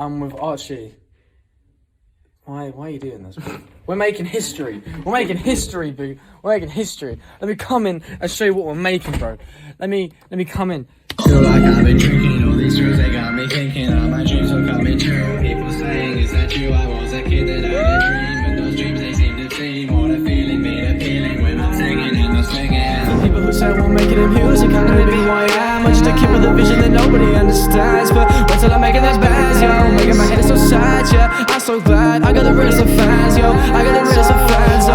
I'm with Archie. Why are you doing this, bro? We're making history. We're making history, boo. We're making history. Let me come in and show you what we're making, bro. Let me come in. Feel like I've been drinking all these drugs, they got me thinking all my dreams will come true. People saying, is that you? I was a kid that had a dream, but those dreams they seem to seem more the feeling, be the feeling when I'm singing and I'm swinging. The people who say I won't make it in music, I'm gonna be who I am. I'm just a kid with a vision that nobody understands, but wait till I'm making those bands, yo. Making my head so sad, yeah. I'm so glad I got the rid of some fans, yo. I got the rid of some fans,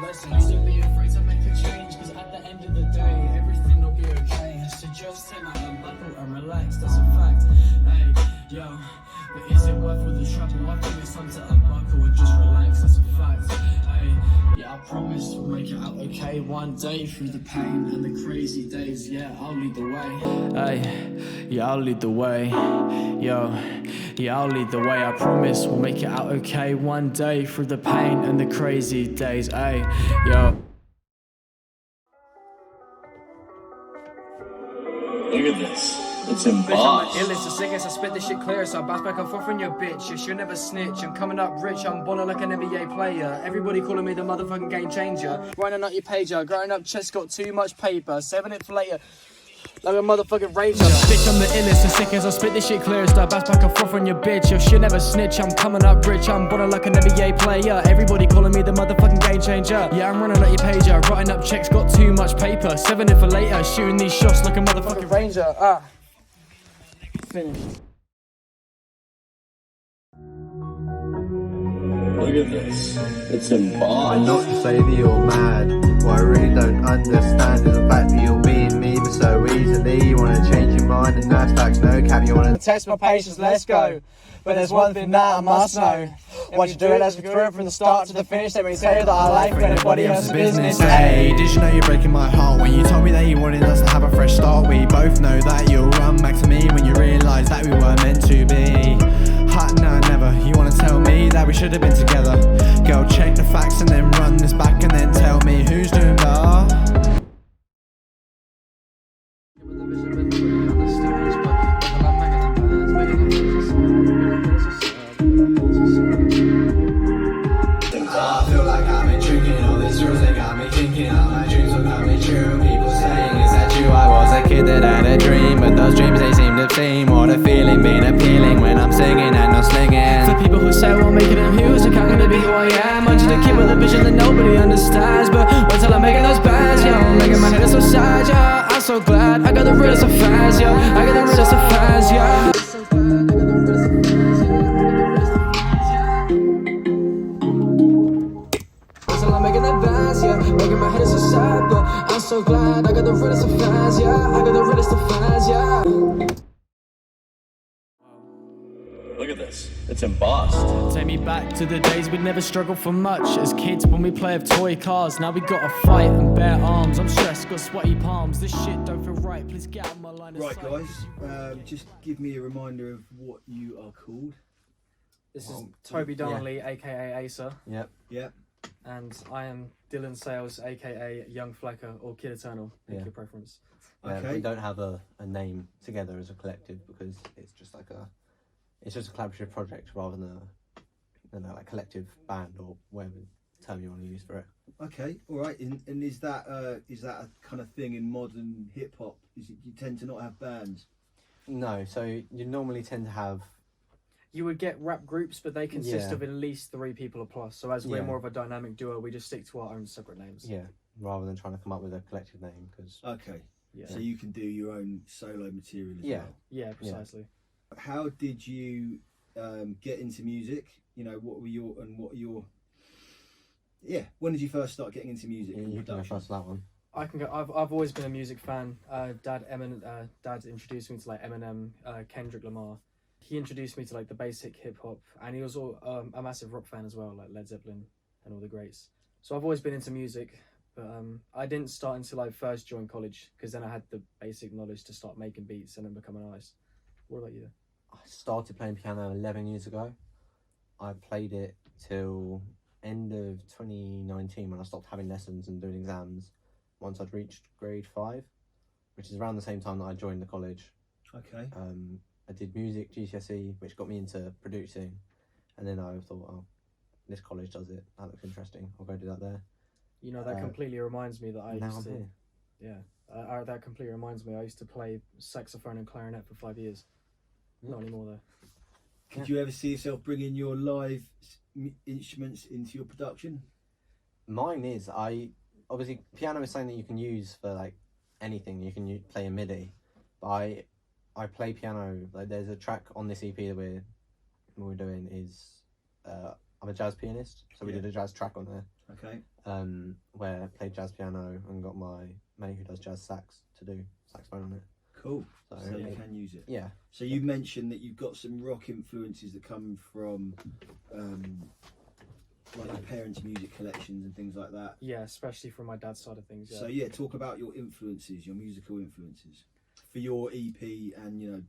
Lessons, don't be afraid to make a change, cause at the end of the day, everything will be okay. So just take out the buckle and relax, that's a fact. Hey, yo, but is it worth all the trouble? I think it's time to unbuckle and just relax, that's a fact. Hey, yeah, I promise we'll make it out okay one day through the pain and the crazy days. Yeah, I'll lead the way. Hey, yeah, I'll lead the way, yo. Yeah, I'll lead the way, I promise we'll make it out okay one day through the pain and the crazy days, ay, yo. Look at this. It's Bitch, I'm embossed. the illest, the sickest, I spit this shit clear, so I bounce back and forth on your bitch. You should never snitch, I'm coming up rich, I'm balling like an NBA player. Everybody calling me the motherfucking game changer. Writing out your pager, growing up chest got too much paper, saving it for later. Like a motherfucking ranger. Bitch, I'm the illest, the sickest, I spit this shit clear, so I bounce back and forth on your bitch. You should never snitch, I'm coming up rich, I'm balling like an NBA player. Everybody calling me the motherfucking game changer. Yeah, I'm running out your pager, writing up checks, got too much paper, saving it for later, shooting these shots like a motherfucking ranger. Finished. Look at this. It's embossed. I not to say that you're mad. What I really don't understand is the fact that you're being me but so easily. You wanna change your mind and that's facts, no cap. You wanna Test my patience, let's go. But there's one thing that I must know. Once you do it, let's go through it from the start to the finish. Let me tell you that I like for anybody else's business. Hey, did you know you're breaking my heart when you told me that you wanted us to have a fresh start? We both know that you'll run back to me when you realise that we were meant to be. Nah, never. You wanna tell me that we should have been together? Girl, check the facts and then run this back and then tell me who's doing better. I feel like I've been drinking all these drugs, they got me thinking all my dreams will come true. People saying, is that you? I was a kid that had a dream, but those dreams they seem to seem more the feeling, being appealing when I'm singing and I'm slinging. For people who say I won't make it in music, I'm gonna be who I am. I'm just a kid with a vision that nobody understands, but wait till I'm making those bands, yo. Making my head so sad, yo. I'm so glad I got the rid of some fans, yo. I got the rid of some fans, yo. I'm making that bands, yeah. Making my head so sad, but I'm so glad I got the rid of some fans, yeah. I got the rid of some fans, yeah. Look at this. It's embossed. Take me back to the days we'd never struggled for much as kids when we play with toy cars. Now we gotta fight and bare arms. I'm stressed, got sweaty palms. This shit don't feel right. Please get out of my line of sight. Right guys, just give me a reminder of what you are called. This is Toby Donnelly, aka Acer. Yep. And I am Dylan Sales, aka Young Flaca or Kid Eternal. Pick your preference. Okay. We don't have a name together as a collective because it's just like a collaborative project rather than a like collective band or whatever term you want to use for it. Okay, all right. And is that a kind of thing in modern hip hop? Is it you tend to not have bands? No, so you normally tend to have. You would get rap groups, but they consist Yeah. of at least 3 people or plus. So as we're more of a dynamic duo, we just stick to our own separate names. Yeah, rather than trying to come up with a collective name because. Okay. Yeah. So you can do your own solo material as well. Yeah, precisely. How did you get into music? You know, what were your when did you first start getting into music? You can go first on that one. I can go. I've always been a music fan. Dad introduced me to like Eminem, Kendrick Lamar. He introduced me to like the basic hip hop, and he was a massive rock fan as well, like Led Zeppelin and all the greats. So I've always been into music, but I didn't start until I first joined college because then I had the basic knowledge to start making beats and then become an artist. What about you? I started playing piano 11 years ago. I played it till end of 2019 when I stopped having lessons and doing exams once I'd reached grade 5, which is around the same time that I joined the college. Okay. I did music GCSE, which got me into producing, and then I thought, oh, this college does it. That looks interesting. I'll go do that there. You know, that completely reminds me that I Now used I'm to. here. Yeah, that completely reminds me. I used to play saxophone and clarinet for 5 years. Not anymore though. Could you ever see yourself bringing your live instruments into your production? Mine is obviously piano is something that you can use for like anything. You can play a MIDI, but I play piano. Like there's a track on this EP that we're doing is I'm a jazz pianist, so we did a jazz track on there. Okay. Where I played jazz piano and got my mate who does jazz sax to do saxophone on it. Cool. So you can use it. Yeah. So you mentioned that you've got some rock influences that come from like your parents' music collections and things like that. Yeah, especially from my dad's side of things. Yeah. So yeah, talk about your influences, your musical influences for your EP and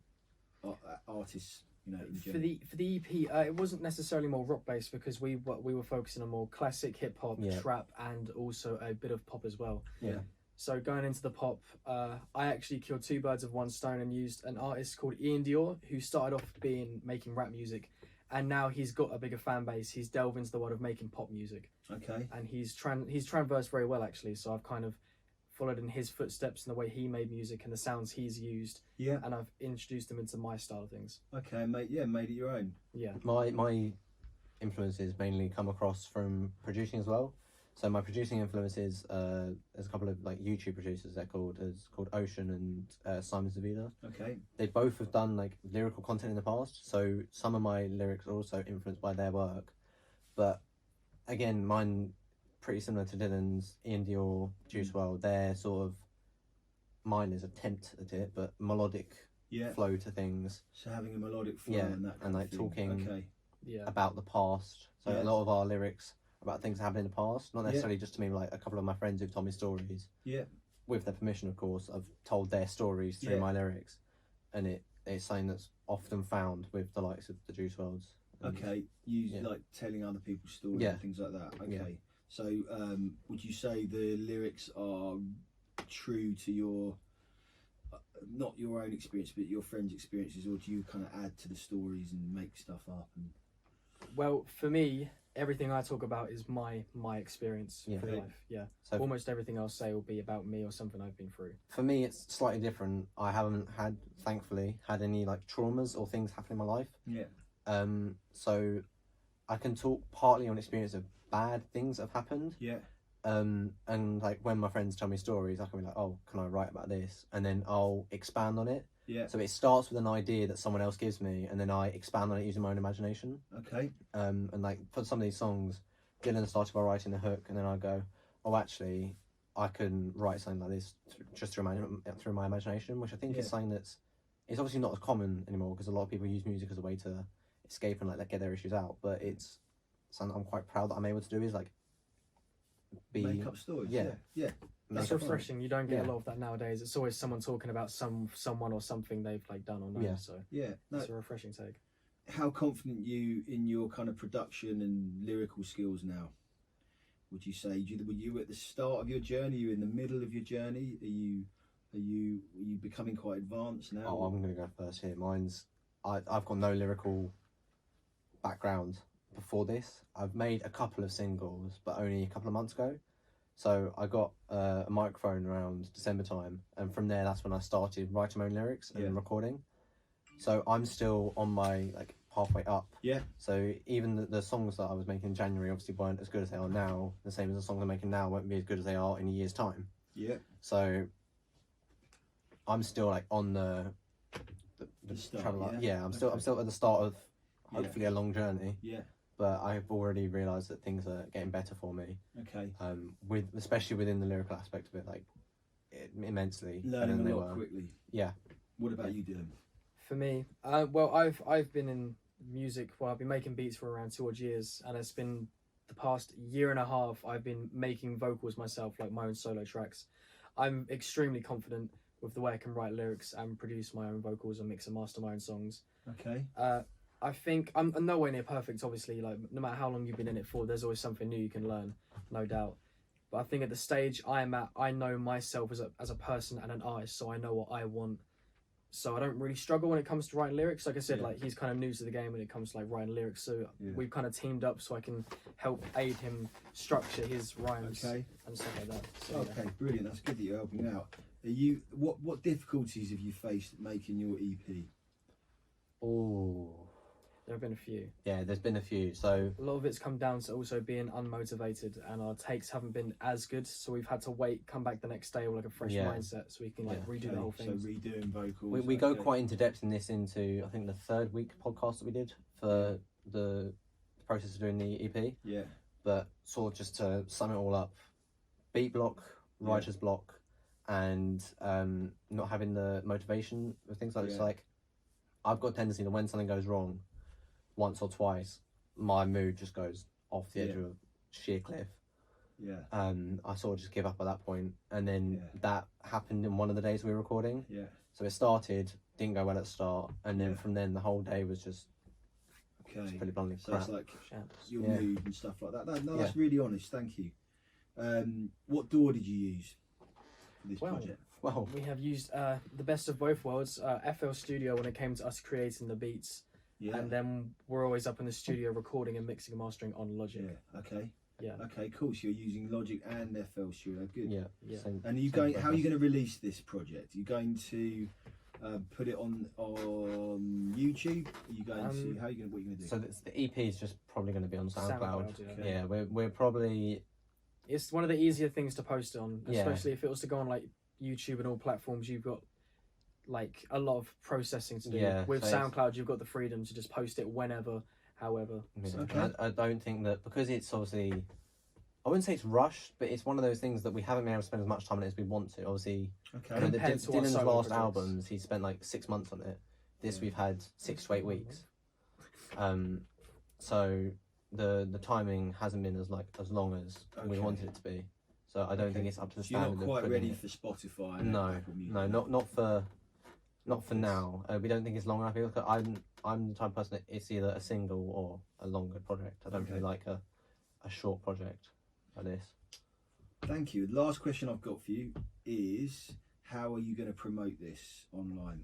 artists. In for the EP, it wasn't necessarily more rock based because we were focusing on more classic hip hop, trap, and also a bit of pop as well. Yeah. So going into the pop, I actually killed two birds with one stone and used an artist called Ian Dior, who started off making rap music, and now he's got a bigger fan base. He's delved into the world of making pop music. Okay. And he's traversed very well actually. So I've kind of followed in his footsteps in the way he made music and the sounds he's used. Yeah. And I've introduced him into my style of things. Okay, mate. Yeah, made it your own. Yeah. My influences mainly come across from producing as well. So my producing influences, there's a couple of like YouTube producers called Ocean and Simon Zavida. Okay. They both have done like lyrical content in the past, so some of my lyrics are also influenced by their work. But again, mine pretty similar to Dylan's, Ian Dior, Juice WRLD. They're sort of mine is attempt at it, but melodic flow to things. So having a melodic flow and that and like talking about the past. So a lot of our lyrics about things that happened in the past, not necessarily just to me, like a couple of my friends who've told me stories. Yeah. With their permission, of course, I've told their stories through my lyrics, and it's something that's often found with the likes of the Juice WRLDs. Okay, like telling other people's stories and things like that. Okay. Yeah. So, would you say the lyrics are true to your, not your own experience, but your friends' experiences, or do you kind of add to the stories and make stuff up? Well, for me, everything I talk about is my experience for life. Yeah. So almost everything I'll say will be about me or something I've been through. For me, it's slightly different. I haven't thankfully had any like traumas or things happen in my life. Yeah. So I can talk partly on experience of bad things that have happened. Yeah. And like when my friends tell me stories, I can be like, oh, can I write about this? And then I'll expand on it. Yeah. So it starts with an idea that someone else gives me, and then I expand on it using my own imagination. Okay. And like for some of these songs, Dylan started by writing the hook, and then I go, oh, actually, I can write something like this just through my imagination, which I think is something it's obviously not as common anymore because a lot of people use music as a way to escape and like get their issues out. But it's something I'm quite proud that I'm able to do is like make up stories. Yeah. That's refreshing. You don't get a lot of that nowadays. It's always someone talking about someone or something they've like done or known. Yeah. So that's a refreshing take. How confident you in your kind of production and lyrical skills now? Would you say were you at the start of your journey? Are you in the middle of your journey? Are you becoming quite advanced now? Oh, I'm gonna go first here. I've got no lyrical background before this. I've made a couple of singles, but only a couple of months ago. So I got a microphone around December time, and from there, that's when I started writing my own lyrics and recording. So I'm still on my like halfway up. Yeah. So even the songs that I was making in January obviously weren't as good as they are now. The same as the songs I'm making now won't be as good as they are in a year's time. Yeah. So I'm still like on the start, travel. Yeah. I'm still at the start of hopefully a long journey. Yeah. But I've already realised that things are getting better for me. Okay. Especially within the lyrical aspect of it, like immensely. Learning a lot quickly. Yeah. What about you, Dylan? For me, well, I've been in music. Well, I've been making beats for around 2 odd years, and it's been the past year and a half. I've been making vocals myself, like my own solo tracks. I'm extremely confident with the way I can write lyrics and produce my own vocals and mix and master my own songs. Okay. I think I'm nowhere near perfect, obviously. Like, no matter how long you've been in it for, there's always something new you can learn, no doubt. But I think at the stage I am at, I know myself as a person and an artist, so I know what I want. so I don't really struggle when it comes to writing lyrics. Like I said, like he's kind of new to the game when it comes to like writing lyrics, so we've kind of teamed up so I can help aid him structure his rhymes and stuff like that. So, okay, brilliant. That's good that you're helping out. Are you what difficulties have you faced making your EP? Oh, there have been a few. Yeah, there's been a few. So a lot of it's come down to also being unmotivated, and our takes haven't been as good, so we've had to come back the next day with like a fresh mindset, so we can like redo the whole thing. So redoing vocals. We go quite into depth in this into I think the 3rd week podcast that we did for the process of doing the EP. Yeah. But sort of just to sum it all up, beat block, writer's block, and not having the motivation of things like this. Like I've got a tendency that when something goes wrong once or twice, my mood just goes off the edge of a sheer cliff. Yeah. I sort of just give up at that point, and then that happened in one of the days we were recording. Yeah. So it started, didn't go well at the start, and then from then the whole day was just pretty bluntly so crap. it's like your mood and stuff like that. No, that's really honest. Thank you. What DAW did you use for this project? Well, we have used the best of both worlds, FL Studio when it came to us creating the beats. Yeah. And then we're always up in the studio recording and mixing and mastering on Logic. Yeah. Okay. Yeah. Okay. Cool. So you're using Logic and FL Studio. Good. Yeah. Yeah. And are you going? How are you going to release this project? Are you going to put it on YouTube? Are you going to? How are you going? What are you going to do? So the EP is just probably going to be on SoundCloud. Yeah. We're probably. It's one of the easier things to post on, especially if it was to go on like YouTube and all platforms. You've got like a lot of processing to do. With so SoundCloud, you've got the freedom to just post it whenever, however. Yeah. I don't think that, because it's obviously, I wouldn't say it's rushed, but it's one of those things that we haven't been able to spend as much time on it as we want to. Obviously, Dylan's last albums, he spent like 6 months on it. This we've had 6 to 8 weeks. So the timing hasn't been as long as we wanted it to be. So I don't think it's up to the standard. You're not quite ready for Spotify. No, not for now. We don't think it's long enough. I'm the type of person that it's either a single or a longer project. I don't really like a short project like this. Thank you. The last question I've got for you is, how are you going to promote this online?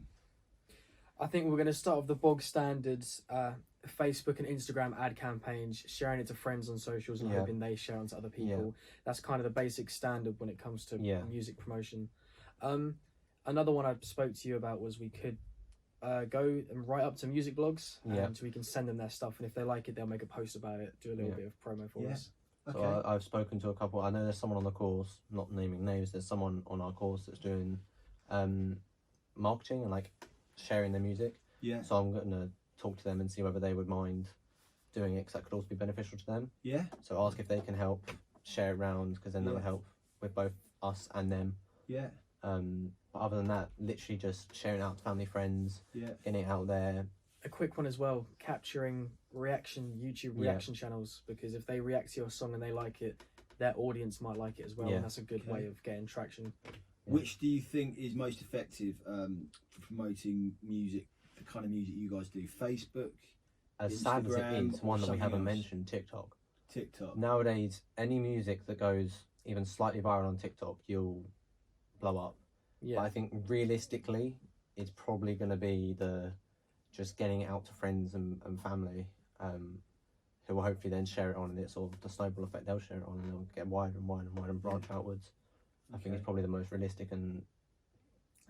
I think we're going to start with the bog standards, Facebook and Instagram ad campaigns, sharing it to friends on socials and hoping they share it to other people. That's kind of the basic standard when it comes to music promotion. Another one I spoke to you about was we could go and write up to music blogs, and we can send them their stuff, and if they like it, they'll make a post about it, do a little bit of promo for us. Okay. So I've spoken to a couple. I know there's someone on the course, not naming names, there's someone on our course that's doing marketing and like sharing their music. Yeah. So I'm going to talk to them and see whether they would mind doing it, because that could also be beneficial to them. Yeah. So ask if they can help share it around, because then that will help with both us and them. Yeah. But other than that, literally just sharing it out to family, friends, getting it out there. A quick one as well, capturing YouTube reaction channels, because if they react to your song and they like it, their audience might like it as well, and that's a good way of getting traction. Which do you think is most effective for promoting music, the kind of music you guys do? Facebook, as sad as it is, one that we haven't mentioned, TikTok. Nowadays, any music that goes even slightly viral on TikTok, you'll blow up. But I think realistically, it's probably going to be just getting it out to friends and family, who will hopefully then share it on, and it's sort of the snowball effect. They'll share it on, and it'll get wider and wider and wider and branch outwards. I think it's probably the most realistic and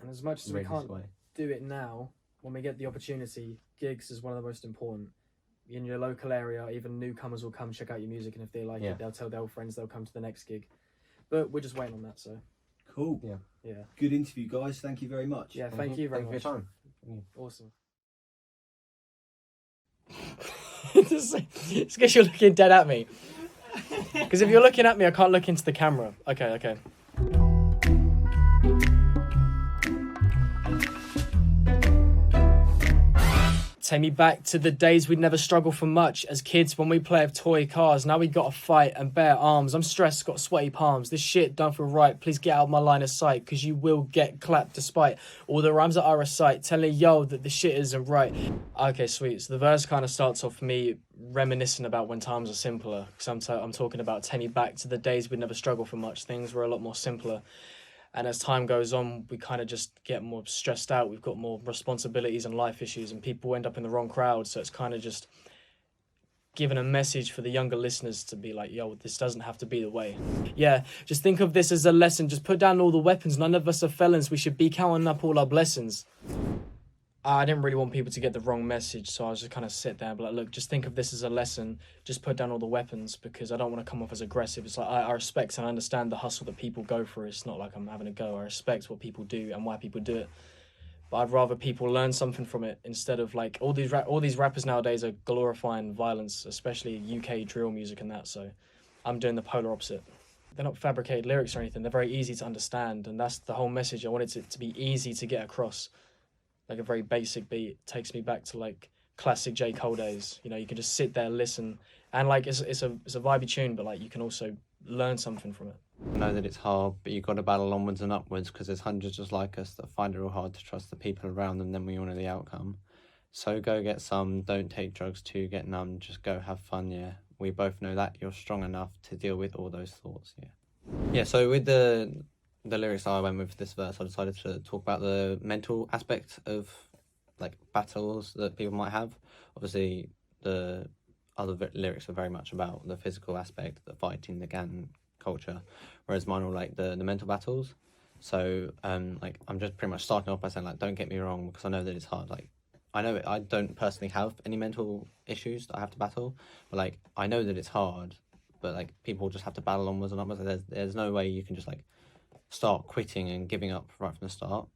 as much as we can't do it now, when we get the opportunity, gigs is one of the most important. In your local area, even newcomers will come check out your music, and if they like it, they'll tell their friends, they'll come to the next gig. But we're just waiting on that, so. Cool. Yeah. Good interview, guys. Thank you very much. Yeah, thank you very much. For your time. Awesome. It's because you're looking dead at me. Because if you're looking at me, I can't look into the camera. Okay. Take me back to the days we'd never struggle for much. As kids, when we play with toy cars, now we gotta fight and bare arms. I'm stressed, got sweaty palms. This shit don't feel right. Please get out of my line of sight, cause you will get clapped despite all the rhymes that I recite, telling yo that the shit isn't right. Okay, sweet. So the verse kind of starts off for me reminiscing about when times are simpler. Cause I'm talking about take me back to the days we'd never struggle for much. Things were a lot more simpler. And as time goes on, we kind of just get more stressed out. We've got more responsibilities and life issues, and people end up in the wrong crowd. So it's kind of just giving a message for the younger listeners to be like, yo, this doesn't have to be the way. Yeah, just think of this as a lesson. Just put down all the weapons. None of us are felons. We should be counting up all our blessings. I didn't really want people to get the wrong message, so I was just kind of sit there and be like, look, just think of this as a lesson. Just put down all the weapons, because I don't want to come off as aggressive. It's like, I respect and I understand the hustle that people go through. It's not like I'm having a go. I respect what people do and why people do it. But I'd rather people learn something from it, instead of like all these rappers nowadays are glorifying violence, especially UK drill music and that. So I'm doing the polar opposite. They're not fabricated lyrics or anything. They're very easy to understand, and that's the whole message. I wanted it to be easy to get across. Like a very basic beat takes me back to like classic J. Cole days. You know, you can just sit there, listen, and like it's a vibey tune, but like you can also learn something from it. I know that it's hard, but you've got to battle onwards and upwards, because there's hundreds just like us that find it real hard to trust the people around them. Then we all know the outcome. So go get some. Don't take drugs to get numb. Just go have fun. Yeah, we both know that you're strong enough to deal with all those thoughts. Yeah. So with the lyrics I went with this verse, I decided to talk about the mental aspect of like battles that people might have. Obviously, the other lyrics are very much about the physical aspect, the fighting, the gang culture, whereas mine are like the mental battles. So like I'm just pretty much starting off by saying, like, don't get me wrong, because I know that it's hard. Like I know I don't personally have any mental issues that I have to battle, but like I know that it's hard. But like people just have to battle onwards and upwards. There's no way you can just like start quitting and giving up right from the start.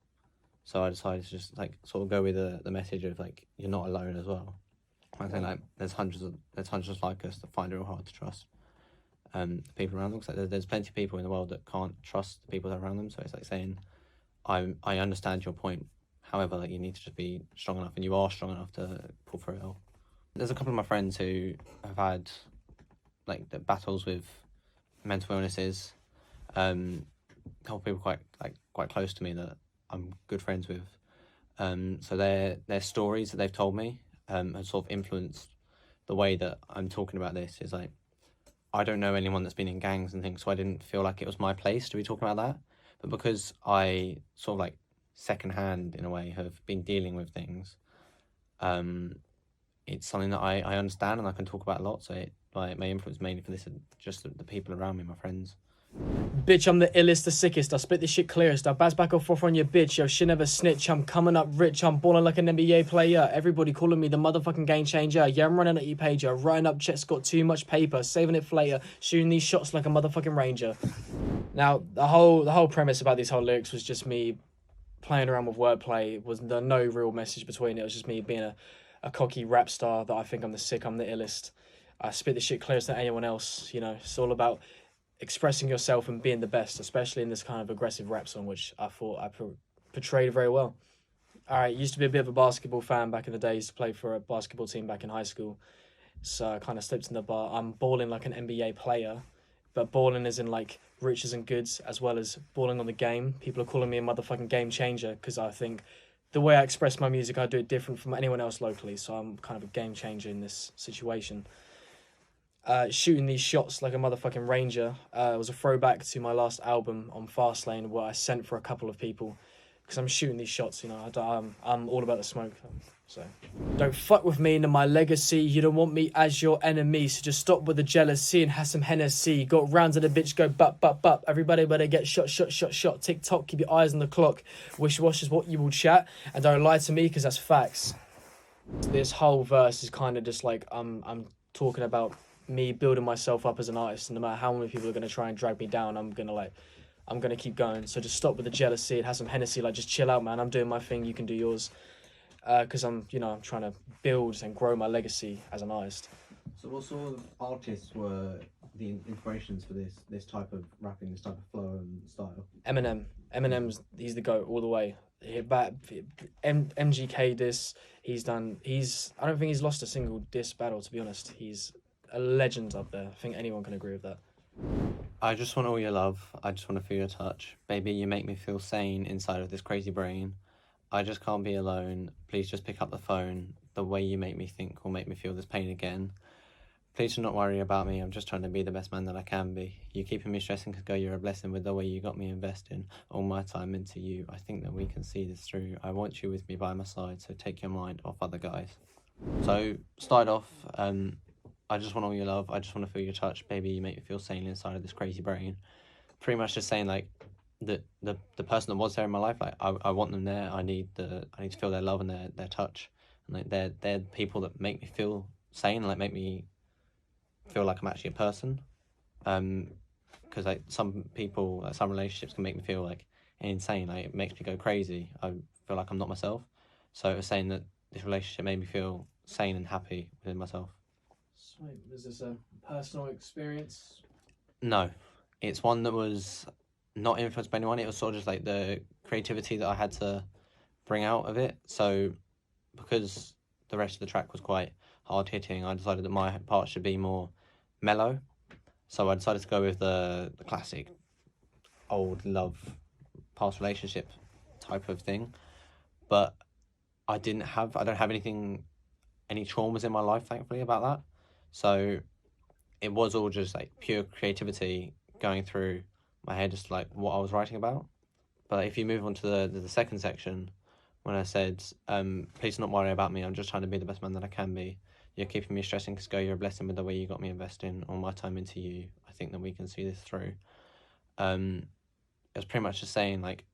So I decided to just like sort of go with the message of like you're not alone as well. I think like there's hundreds like us that find it real hard to trust the people around them. Because like, there's plenty of people in the world that can't trust the people that are around them. So it's like saying, I understand your point. However, like you need to just be strong enough, and you are strong enough to pull through it all. There's a couple of my friends who have had like the battles with mental illnesses. A couple of people quite close to me that I'm good friends with. So their stories that they've told me have sort of influenced the way that I'm talking about this. Is like, I don't know anyone that's been in gangs and things, so I didn't feel like it was my place to be talking about that. But because I sort of like secondhand in a way have been dealing with things, it's something that I understand and I can talk about a lot. So it like my influence mainly for this are just the people around me, my friends. Bitch, I'm the illest, the sickest. I spit this shit clearest. I bounce back and forth on your bitch. Yo, shit never snitch. I'm coming up rich. I'm balling like an NBA player. Everybody calling me the motherfucking game changer. Yeah, I'm running at you pager. Writing up checks, got too much paper. Saving it for later. Shooting these shots like a motherfucking ranger. Now, the whole premise about these whole lyrics was just me playing around with wordplay. Was no real message between it. It was just me being a cocky rap star that I think I'm the sick, I'm the illest. I spit the shit clearest than anyone else. You know, it's all about expressing yourself and being the best, especially in this kind of aggressive rap song, which I thought I portrayed very well. All right, used to be a bit of a basketball fan back in the day. Used to play for a basketball team back in high school. So I kind of slipped in the bar. I'm balling like an NBA player, but balling is in like riches and goods, as well as balling on the game. People are calling me a motherfucking game changer because I think the way I express my music, I do it different from anyone else locally. So I'm kind of a game changer in this situation. Shooting these shots like a motherfucking ranger was a throwback to my last album on Fastlane, where I sent for a couple of people because I'm shooting these shots. You know, I'm all about the smoke. So don't fuck with me and my legacy. You don't want me as your enemy, so just stop with the jealousy and have some Hennessy. Got rounds of the bitch go bup. Everybody better get shot. Tick tock, keep your eyes on the clock. Wish wash is what you will chat, and don't lie to me because that's facts. This whole verse is kind of just like I'm talking about me building myself up as an artist, and no matter how many people are going to try and drag me down, I'm gonna keep going. So just stop with the jealousy and have some Hennessy. Like, just chill out, man. I'm doing my thing, you can do yours. Because I'm trying to build and grow my legacy as an artist. So what sort of artists were the inspirations for this type of rapping, this type of flow and style? Eminem's, he's the GOAT all the way. MGK diss, I don't think he's lost a single diss battle, to be honest. He's a legend up there. I think anyone can agree with that. I just want all your love. I just want to feel your touch. Baby, you make me feel sane inside of this crazy brain. I just can't be alone. Please just pick up the phone. The way you make me think will make me feel this pain again. Please do not worry about me, I'm just trying to be the best man that I can be. You keeping me stressing cause girl, you're a blessing with the way you got me investing all my time into you. I think that we can see this through. I want you with me by my side, so take your mind off other guys. So, start off, I just want all your love, I just want to feel your touch, baby, you make me feel sane inside of this crazy brain. Pretty much just saying, like, the person that was there in my life, like, I want them there, I need to feel their love and their touch. And, like, they're people that make me feel sane, like, make me feel like I'm actually a person. Because, like, some people, like, some relationships can make me feel, like, insane, like, it makes me go crazy. I feel like I'm not myself. So, it was saying that this relationship made me feel sane and happy within myself. Sweet. Was this a personal experience? No, it's one that was not influenced by anyone. It was sort of just like the creativity that I had to bring out of it. So because the rest of the track was quite hard hitting, I decided that my part should be more mellow. So I decided to go with the classic old love, past relationship type of thing. But I don't have any traumas in my life, thankfully, about that. So it was all just like pure creativity going through my head, just like what I was writing about. But if you move on to the second section, when I said, please do not worry about me, I'm just trying to be the best man that I can be. You're keeping me stressing because girl, you're a blessing with the way you got me investing all my time into you. I think that we can see this through. It was pretty much just saying, like,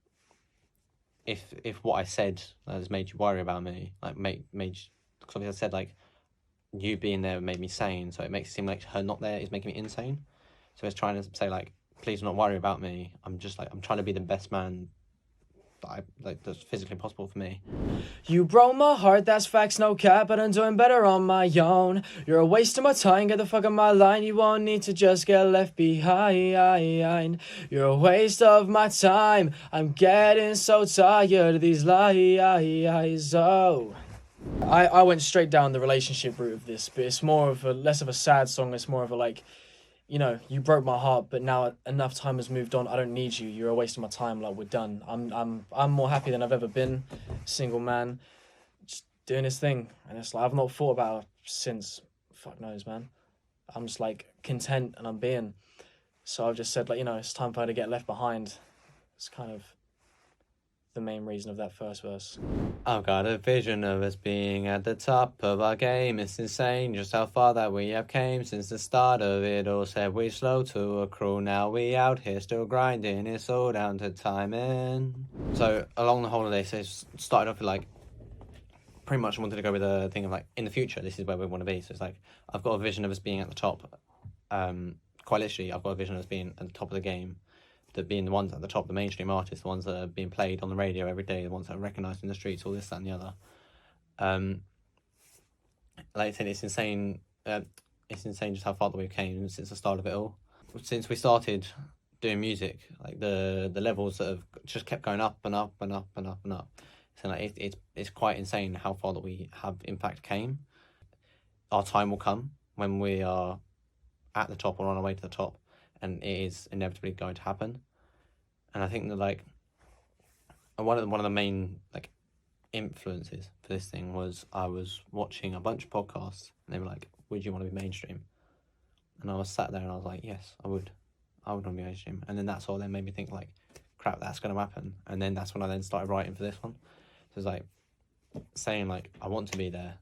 if what I said has made you worry about me, like made you, because obviously I said, like, you being there made me sane, so it makes it seem like her not there is making me insane. So it's trying to say, like, please do not worry about me. I'm trying to be the best man that's physically possible for me. You broke my heart, that's facts, no cap, but I'm doing better on my own. You're a waste of my time, get the fuck on my line. You won't need to just get left behind. You're a waste of my time, I'm getting so tired of these lies. Oh, I went straight down the relationship route of this, but it's more of less of a sad song. It's more of a, like, you know, you broke my heart, but now enough time has moved on. I don't need you. You're a waste of my time. Like, we're done. I'm more happy than I've ever been. Single man, just doing his thing, and it's like I've not thought about it since. Fuck knows, man. I'm just like content, and I'm being. So I've just said, like, you know, it's time for her to get left behind. It's kind of the main reason of that first verse. I've got a vision of us being at the top of our game. It's insane just how far that we have came since the start of it all. Said we slow to a crawl, now we out here still grinding. It's all down to timing. So along the holiday, so it started off with, like, pretty much I wanted to go with a thing of, like, in the future, this is where we want to be. So it's like, I've got a vision of us being at the top. Quite literally, I've got a vision of us being at the top of the game. That being the ones at the top, the mainstream artists, the ones that are being played on the radio every day, the ones that are recognised in the streets, all this, that and the other. Like I said, it's insane just how far that we came since the start of it all. Since we started doing music, like the levels that have just kept going up and up and up and up and up. So, like, it's quite insane how far that we have in fact came. Our time will come when we are at the top or on our way to the top. And it is inevitably going to happen. And I think that, like, one of the main, like, influences for this thing was I was watching a bunch of podcasts and they were like, would you want to be mainstream? And I was sat there and I was like, yes, I would want to be mainstream. And then that's all then made me think, like, crap, that's going to happen. And then that's when I then started writing for this one. So it's like saying, like, I want to be there,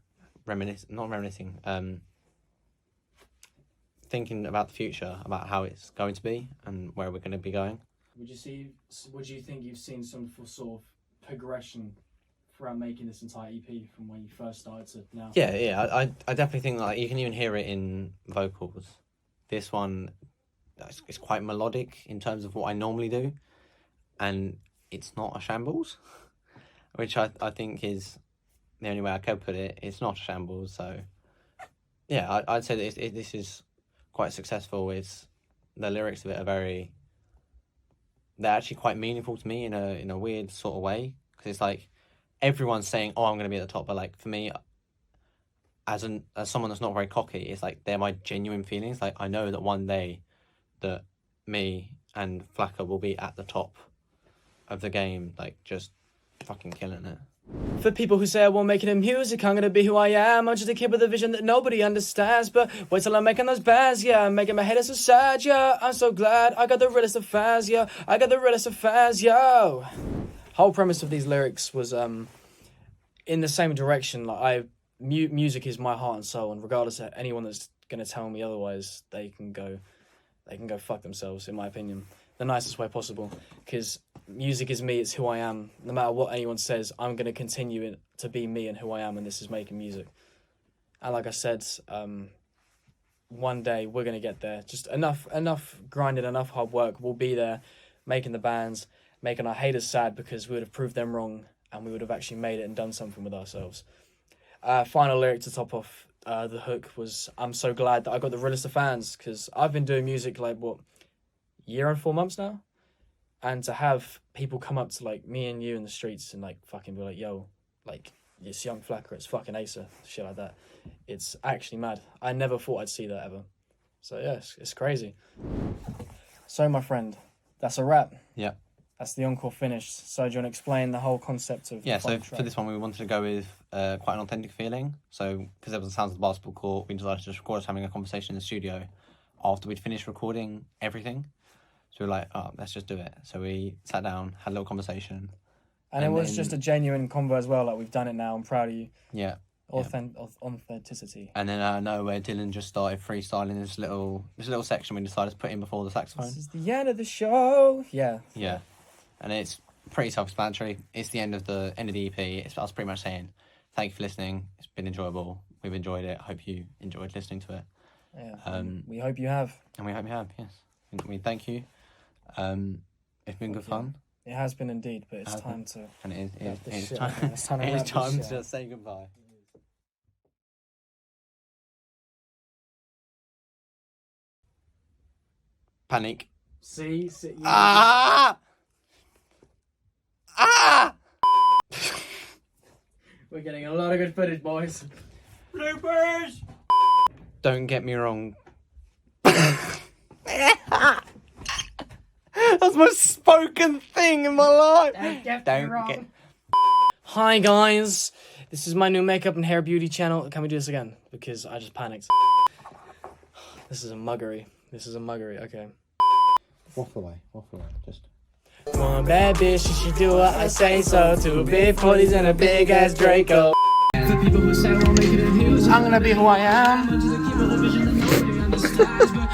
thinking about the future, about how it's going to be and where we're going to be going. Would you think you've seen some sort of progression throughout making this entire EP from when you first started to now? Yeah, I definitely think that, like, you can even hear it in vocals. This one is quite melodic in terms of what I normally do, and it's not a shambles, which I think is the only way I could put it. It's not a shambles, so yeah, I'd say that this is quite successful. It's the lyrics of it they're actually quite meaningful to me in a weird sort of way, because it's like everyone's saying, oh, I'm going to be at the top, but, like, for me, as someone that's not very cocky, it's like they're my genuine feelings. Like, I know that one day that me and Flaca will be at the top of the game, like, just fucking killing it. For people who say I won't make it in music, I'm gonna be who I am. I'm just a kid with a vision that nobody understands. But wait till I'm making those bands, yeah. I'm making my haters so sad, yeah. I'm so glad I got the realest of fans, yeah. I got the realest of fans, yo. Whole premise of these lyrics was in the same direction. Like music is my heart and soul, and regardless of anyone that's gonna tell me otherwise, they can go fuck themselves, in my opinion. The nicest way possible, because music is me, it's who I am. No matter what anyone says, I'm going to continue to be me and who I am, and this is making music. And like I said, one day we're going to get there. Just enough grinding, enough hard work, we'll be there, making the bands, making our haters sad, because we would have proved them wrong, and we would have actually made it and done something with ourselves. Final lyric to top off the hook was, I'm so glad that I got the realest of fans, because I've been doing music like, year and 4 months now, and to have people come up to like me and you in the streets and like fucking be like, yo, like, it's young Flaca, it's fucking Asa, shit like that, it's actually mad. I never thought I'd see that ever. So yeah, it's crazy. So my friend, that's a wrap. Yeah, that's the encore finished. So do you want to explain the whole concept of so for this one we wanted to go with quite an authentic feeling. So because there was the sounds of the basketball court, we decided to just record us having a conversation in the studio after we'd finished recording everything. So we were like, oh, let's just do it. So we sat down, had a little conversation. And it was just a genuine convo as well. Like, we've done it now. I'm proud of you. Yeah. Authenticity. And then out of nowhere, Dylan just started freestyling this little section we decided to put in before the saxophone. This is the end of the show. Yeah. Yeah. And it's pretty self-explanatory. It's the end of the EP. It's us pretty much saying, thank you for listening. It's been enjoyable. We've enjoyed it. Hope you enjoyed listening to it. Yeah. We hope you have. And we hope you have, yes. We thank you. It's been good fun. It has been indeed, but it's time to... And it is time to just say goodbye. Panic. See? Ah! Ah! We're getting a lot of good footage, boys. Bloopers! Don't get me wrong. That's the most spoken thing in my life. Don't get me wrong. Hi guys, this is my new makeup and hair beauty channel. Can we do this again? Because I just panicked. This is a muggery. Okay. Waffle away. Just. One bad bitch, she should do what I say so. 2 big 40s and a big ass Draco. For people who say I won't make it in music, I'm gonna be who I am. I'm just a kid with a vision that nobody understands. But